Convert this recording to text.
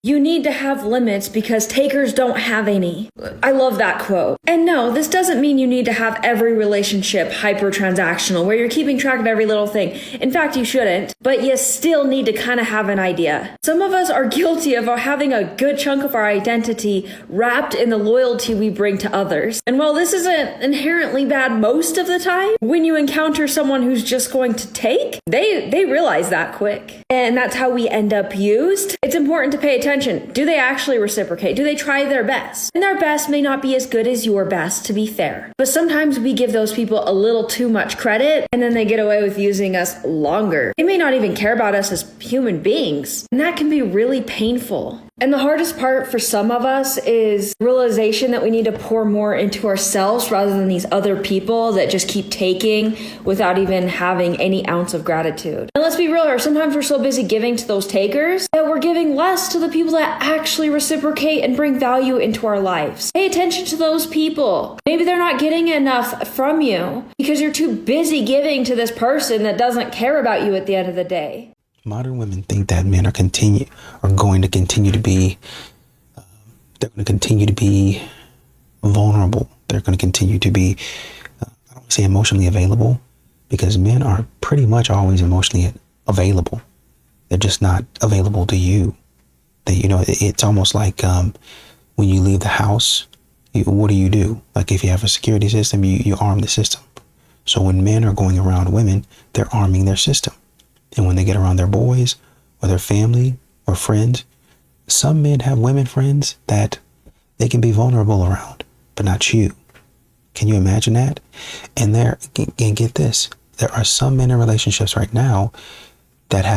You need to have limits because takers don't have any. I love that quote. And no, this doesn't mean you need to have every relationship hyper-transactional where you're keeping track of every little thing. In fact, you shouldn't, but you still need to kind of have an idea. Some of us are guilty of having a good chunk of our identity wrapped in the loyalty we bring to others. And while this isn't inherently bad most of the time, when you encounter someone who's just going to take, they realize that quick. And that's how we end up used. It's important to pay attention. Do they actually reciprocate? Do they try their best? And their best may not be as good as your best, to be fair. But sometimes we give those people a little too much credit, and then they get away with using us longer. They may not even care about us as human beings, and that can be really painful. And the hardest part for some of us is realization that we need to pour more into ourselves rather than these other people that just keep taking without even having any ounce of gratitude. And let's be real here, sometimes we're so busy giving to those takers that we're giving less to the people that actually reciprocate and bring value into our lives. Pay attention to those people. Maybe they're not getting enough from you because you're too busy giving to this person that doesn't care about you at the end of the day. Modern women think that men are going to continue to be vulnerable. They're going to continue to be, I don't want to say emotionally available, because men are pretty much always emotionally available. They're just not available to you. It's almost like when you leave the house, what do? Like if you have a security system, you arm the system. So when men are going around women, they're arming their system. And when they get around their boys or their family or friends, some men have women friends that they can be vulnerable around, but not you. Can you imagine that? And get this, there are some men in relationships right now that have